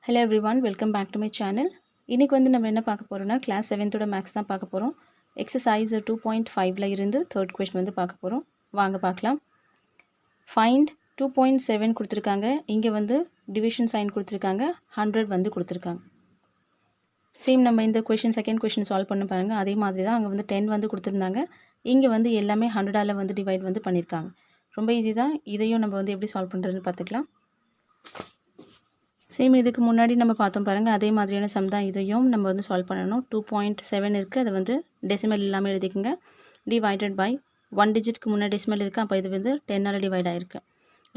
Hello everyone, welcome back to my channel. இன்னைக்கு வந்து நம்ம என்ன பார்க்க போறோம்னா கிளாஸ் 7th ஓட மேக்ஸ் தான் பார்க்க போறோம். எக்ஸசைஸ் 2.5ல இருந்து third question வந்து பார்க்க போறோம். வாங்க பார்க்கலாம். Find 2.7 கொடுத்திருக்காங்க. இங்க வந்து டிவிஷன் சைன் கொடுத்திருக்காங்க. 100 வந்து கொடுத்திருக்காங்க. சேம் நம்ம இந்த question செகண்ட் question சால்வ் பண்ண பாருங்க. அதே மாதிரி தான் அங்க வந்து 10 வந்து கொடுத்திருந்தாங்க. இங்க வந்து எல்லாமே 100ஆல வந்து டிவைட் வந்து பண்ணிருக்காங்க. ரொம்ப ஈஸி தான். இதையும் நம்ம வந்து எப்படி சால்வ் பண்றதுன்னு பார்த்துக்கலாம். சேம் இதுக்கு முன்னாடி நம்ம பார்த்தோம் பாருங்கள், அதே மாதிரியான சம் தான் இதையும் நம்ம வந்து சால்வ் பண்ணணும். 2.7 இருக்குது, அதை வந்து டெசிமல் இல்லாமல் எழுதிக்கோங்க. டிவைடட் பை 1 டிஜிட்க்கு முன்னாடி டெசிமல் இருக்குது, அப்போ இது வந்து 10ஆல் டிவைட் ஆகிருக்கு.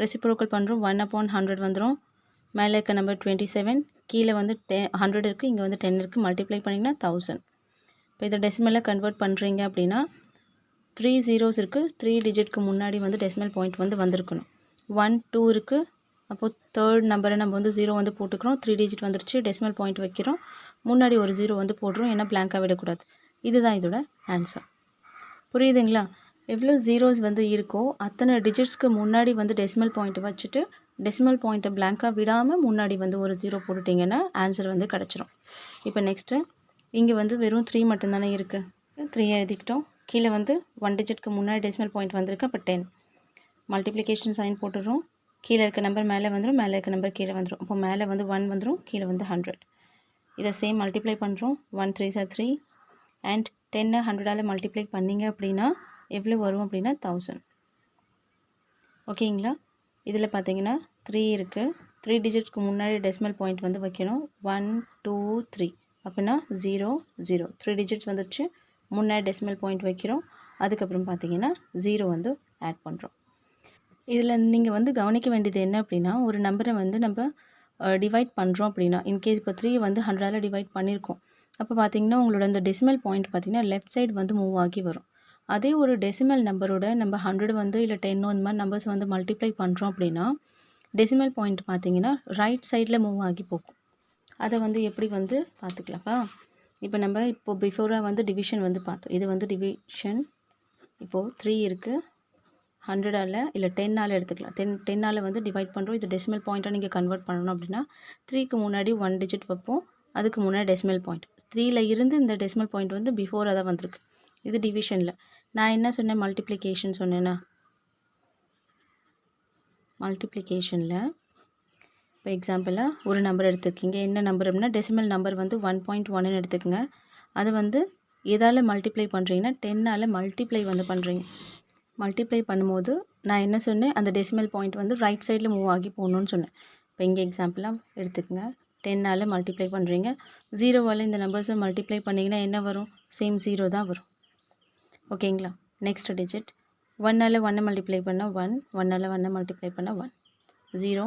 ரெசிப்ரோக்கல் பண்ணுறோம், 1/100 வந்துடும். மேலே இருக்க நம்பர் 27, கீழே வந்து 100 இருக்குது, இங்கே வந்து 10 இருக்குது. மல்டிப்ளை பண்ணிங்கன்னா 1000. இப்போ இதை டெசிமலில் கன்வெர்ட் பண்ணுறீங்க அப்படின்னா 3 zeros இருக்குது, 3 டிஜிட்க்கு முன்னாடி வந்து டெசிமல் பாயிண்ட் வந்து வந்திருக்கணும். 1 2 இருக்குது. அப்போது தேர்ட் நம்பரை நம்ம வந்து 0 வந்து போட்டுக்கிறோம். 3 டிஜிட் வந்துருச்சு, டெசிமல் பாயிண்ட் வைக்கிறோம். முன்னாடி ஒரு 0 வந்து போடுறோம், ஏன்னா பிளாங்காக விடக்கூடாது. இதுதான் இதோட ஆன்சர். புரியுதுங்களா? எவ்வளோ ஜீரோஸ் வந்து இருக்கோ அத்தனை டிஜிட்ஸ்க்கு முன்னாடி வந்து டெசிமல் பாயிண்ட் வச்சுட்டு டெசிமல் பாயிண்ட்டை பிளாங்காக விடாமல் முன்னாடி வந்து ஒரு 0 போட்டுட்டிங்கன்னா ஆன்சர் வந்து கிடச்சிரும். இப்போ நெக்ஸ்ட்டு இங்கே வந்து வெறும் 3 மட்டும்தானே இருக்குது. 3 எழுதிக்கிட்டோம். கீழே வந்து 1 டிஜிட்க்கு முன்னாடி டெசிமல் பாயிண்ட் வந்திருக்கு, அப்போ 10. மல்டிப்ளிகேஷன் சைன் போட்டுடுறோம். கீழே இருக்க நம்பர் மேலே வந்துடும், மேலே இருக்க நம்பர் கீழே வந்துடும். அப்போ மேலே வந்து 1 வந்துடும், கீழே வந்து 100. இதை சேம் மல்டிப்ளை பண்ணுறோம். 1 3s are 3 அண்ட் 10 100ஆல் மல்டிப்ளை பண்ணிங்க அப்படின்னா எவ்வளோ வரும் அப்படின்னா 1000. ஓகேங்களா? இதில் பார்த்தீங்கன்னா 3 இருக்குது. 3 டிஜிட்ஸ்க்கு முன்னாடி டெசிமல் பாயிண்ட் வந்து வைக்கணும். 1 2 3 அப்படின்னா 0 0. 3 டிஜிட்ஸ் வந்துடுச்சு, முன்னாடி டெசிமல் பாயிண்ட் வைக்கிறோம். அதுக்கப்புறம் பார்த்தீங்கன்னா 0 வந்து ஆட் பண்ணுறோம். இதில் நீங்கள் வந்து கவனிக்க வேண்டியது என்ன அப்படின்னா, ஒரு நம்பரை வந்து நம்ம டிவைட் பண்ணுறோம் அப்படின்னா, இன்கேஸ் இப்போ 3 வந்து 100ஆல் டிவைட் பண்ணியிருக்கோம். அப்போ பார்த்தீங்கன்னா உங்களோட அந்த டெசிமல் பாயிண்ட் பார்த்தீங்கன்னா லெஃப்ட் சைடு வந்து மூவ் ஆகி வரும். அதே ஒரு டெசிமல் நம்பரோட நம்ம 100 வந்து இல்லை 10 இந்த மாதிரி நம்பர்ஸ் வந்து மல்டிப்ளை பண்ணுறோம் அப்படின்னா டெசிமல் பாயிண்ட் பார்த்தீங்கன்னா ரைட் சைடில் மூவ் ஆகி போகும். அதை வந்து எப்படி வந்து பார்த்துக்கலாம்ப்பா. இப்போ பிஃபோராக வந்து டிவிஷன் வந்து பார்த்தோம். இது வந்து டிவிஷன். இப்போது 3 இருக்குது, 100ஆல் இல்லை 10ஆல் எடுத்துக்கலாம். 10ஆல் வந்து டிவைட் பண்ணுறோம். இது டெசிமல் பாயிண்ட்டாக நீங்கள் கன்வெர்ட் பண்ணணும் அப்படின்னா 3க்கு முன்னாடி 1 டிஜிட் வைப்போம், அதுக்கு முன்னாடி டெசிமல் பாயிண்ட். 3ல் இருந்து இந்த டெசிமல் பாயிண்ட் வந்து பிஃபோராக தான் வந்திருக்கு. இது டிவிஷனில். நான் என்ன சொன்னேன், மல்டிப்ளிகேஷன் சொன்னேன்னா, மல்டிப்ளிகேஷனில் இப்போ எக்ஸாம்பிளாக ஒரு நம்பர் எடுத்துக்கிங்க. என்ன நம்பர் அப்படின்னா டெசிமல் நம்பர் வந்து 1.1ன்னு எடுத்துக்கோங்க. அதை வந்து எதால் மல்டிப்ளை பண்ணுறீங்கன்னா 10ஆல் மல்டிப்ளை வந்து பண்ணுறீங்க. மல்டிப்ளை பண்ணும்போது நான் என்ன சொன்னேன், அந்த டெசிமல் பாயிண்ட் வந்து ரைட் சைடில் மூவ் ஆகி போகணுன்னு சொன்னேன். இப்போ இங்கே எக்ஸாம்பிளாக எடுத்துக்கோங்க. 10ஆல் மல்டிப்ளை பண்ணுறீங்க, 0வால் இந்த நம்பர்ஸை மல்டிப்ளை பண்ணிங்கன்னா என்ன வரும், சேம் 0 தான் வரும். ஓகேங்களா? நெக்ஸ்ட் டிஜிட் 1ஆல் 1 மல்டிப்ளை பண்ணால் 1, 1ஆல் 1 மல்டிப்ளை பண்ணால் 1, 0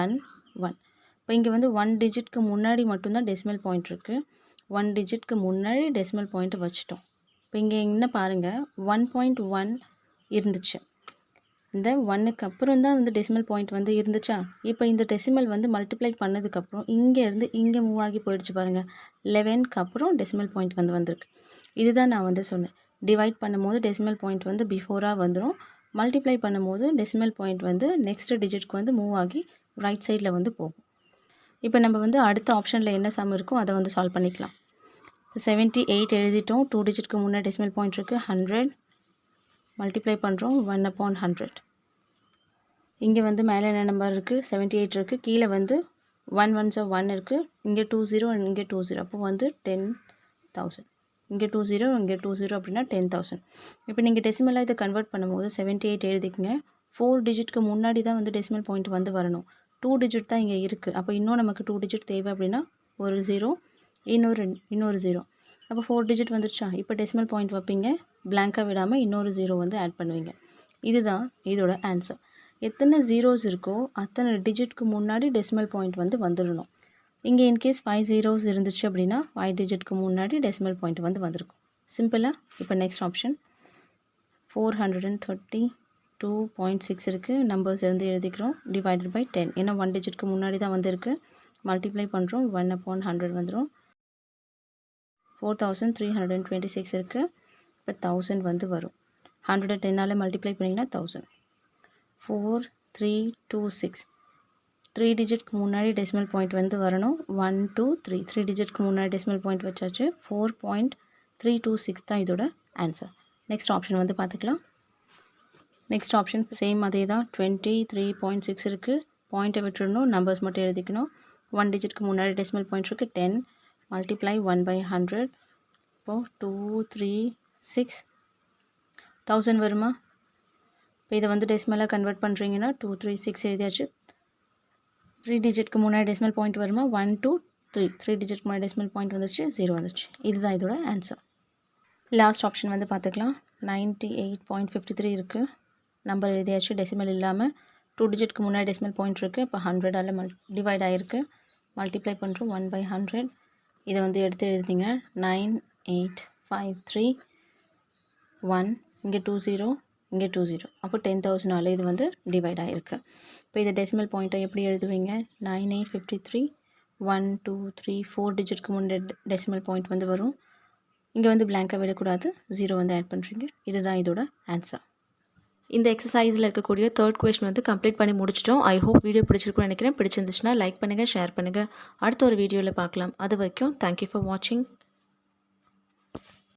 1 1. இப்போ இங்கே வந்து 1 டிஜிட்க்கு முன்னாடி மட்டும்தான் டெசிமல் பாயிண்ட் இருக்குது. 1 டிஜிட்க்கு முன்னாடி டெசிமல் பாயிண்ட்டை வச்சுட்டோம். இப்போ இங்கே என்ன பாருங்கள், 1.1 இருந்துச்சு. இந்த 1க்கு அப்புறம் தான் வந்து டெசிமல் பாயிண்ட் வந்து இருந்துச்சா. இப்போ இந்த டெசிமல் வந்து மல்டிப்ளை பண்ணதுக்கப்புறம் இங்கேருந்து இங்கே மூவ் ஆகி போயிடுச்சு பாருங்கள். 11க்கு அப்புறம் டெசிமல் பாயிண்ட் வந்து வந்திருக்கு. இதுதான் நான் வந்து சொன்னேன், டிவைட் பண்ணும்போது டெசிமல் பாயிண்ட் வந்து பிஃபோராக வந்துடும், மல்டிப்ளை பண்ணும்போது டெசிமல் பாயிண்ட் வந்து நெக்ஸ்ட் டிஜிட்க்கு வந்து மூவ் ஆகி ரைட் சைடில் வந்து போகும். இப்போ நம்ம வந்து அடுத்த ஆப்ஷனில் என்ன சம் இருக்கோ அதை வந்து சால்வ் பண்ணிக்கலாம். 78 எழுதிட்டோம். 2 டிஜிட்க்கு முன்னாடி டெசிமல் பாயிண்ட் இருக்குது. 100 மல்டிப்ளை பண்ணுறோம். 1/100. இங்கே வந்து மேலே என்ன நம்பர் இருக்குது, 78 இருக்குது. கீழே வந்து 1 1s 1 இருக்குது. இங்கே 20, இங்கே 20. அப்போ வந்து 10,000. இங்கே 20, இங்கே 20 அப்படின்னா 10,000. இப்போ நீங்கள் டெசிமலாக இதை கன்வெர்ட் பண்ணும்போது 78 எழுதிக்கங்க. 4 டிஜிட்க்கு முன்னாடி தான் வந்து டெசிமல் பாயிண்ட் வந்து வரணும். 2 டிஜிட் தான் இங்கே இருக்குது. அப்போ இன்னும் நமக்கு 2 டிஜிட் தேவை அப்படின்னா ஒரு 0, இன்னொரு 0. அப்போ 4 டிஜிட் வந்துருச்சா. இப்போ டெசிமல் பாயிண்ட் வைப்பீங்க, பிளாங்காக விடாமல் இன்னொரு 0 வந்து ஆட் பண்ணுவீங்க. இதுதான் இதோட ஆன்சர். எத்தனை ஜீரோஸ் இருக்கோ அத்தனை டிஜிட்க்கு முன்னாடி டெசிமல் பாயிண்ட் வந்து வந்துடணும். இங்கே இன்கேஸ் 5 zeros இருந்துச்சு அப்படின்னா 5 டிஜிட்க்கு முன்னாடி டெசிமல் பாயிண்ட் வந்து வந்திருக்கும். சிம்பிளாக. இப்போ நெக்ஸ்ட் ஆப்ஷன் 432.6 இருக்குது. நம்பர்ஸ் வந்து எழுதிக்கிறோம். டிவைடட் பை 10, ஏன்னா 1 டிஜிட்க்கு முன்னாடி தான் வந்திருக்கு. மல்டிப்ளை பண்ணுறோம். 1/100 வந்துடும். 4326 இருக்குது. இப்போ 1000 வந்து வரும். 110ஆல் மல்டிப்ளை பண்ணிங்கன்னா 1000. 4326 3 டிஜிட்க்கு முன்னாடி டெசிமல் பாயிண்ட் வந்து வரணும். 1 2 3 3 டிஜிட்க்கு முன்னாடி டெசிமல் பாயிண்ட் வச்சாச்சு. 4.326 தான் இதோட ஆன்சர். நெக்ஸ்ட் ஆப்ஷன் வந்து பார்த்துக்கலாம். நெக்ஸ்ட் ஆப்ஷன் சேம் அதே தான். 23.6 இருக்குது. பாயிண்ட்டை விட்டுறணும், நம்பர்ஸ் மட்டும் எழுதிக்கணும். 1 டிஜிட்க்கு முன்னாடி டெசிமல் பாயிண்ட் இருக்குது. 10 மல்டிப்ளை 1/100. இப்போது 2 3 6 1000 வருமா? இப்போ இதை வந்து டெசிமலாக கன்வெர்ட் பண்ணுறீங்கன்னா 2 3 6 எழுதியாச்சு. 3 டிஜிட்க்கு முன்னாடி டெசிமல் பாயிண்ட் வருமா? 1 2 3 3 டிஜிட்க்கு முன்னாடி டெசிமல் பாயிண்ட் வந்துச்சு, 0 வந்துச்சு. இதுதான் இதோட ஆன்சர். லாஸ்ட் ஆப்ஷன் வந்து பார்த்துக்கலாம். 98.53 இருக்குது. நம்பர் எழுதியாச்சு டெசிமல் இல்லாமல். 2 டிஜிட்க்கு முன்னாடி டெசிமல் பாயிண்ட் இருக்குது. இப்போ 100ஆல் டிவைட் ஆகிருக்கு. மல்டிப்ளை பண்ணுறோம் 1/100. இதை வந்து எடுத்து எழுதிங்க. 9853 1 இங்கே 20 இங்கே 20. அப்போ 10,000ஆல் இது வந்து டிவைட் ஆகிருக்கு. இப்போ இதை டெசிமல் பாயிண்ட்டை எப்படி எழுதுவீங்க? 9853 1 2 3 4 டிஜிட்க்கு முன்னாடி டெசிமல் பாயிண்ட் வந்து வரும். இங்கே வந்து பிளாங்காக விடக்கூடாது, 0 வந்து ஆட் பண்ணுறீங்க. இதுதான் இதோட ஆன்சர். இந்த எக்ஸசைஸில் இருக்கக்கூடிய 3rd கொஸ்டின் வந்து கம்ப்ளீட் பண்ணி முடிச்சிட்டோம். ஐ ஹோப் வீடியோ பிடிச்சிருக்குன்னு நினைக்கிறேன். பிடிச்சிருந்துச்சுன்னா லைக் பண்ணுங்கள், ஷேர் பண்ணுங்கள். அடுத்த ஒரு வீடியோவில் பார்க்கலாம். அது வரைக்கும் தேங்க்யூ ஃபார் வாட்சிங்.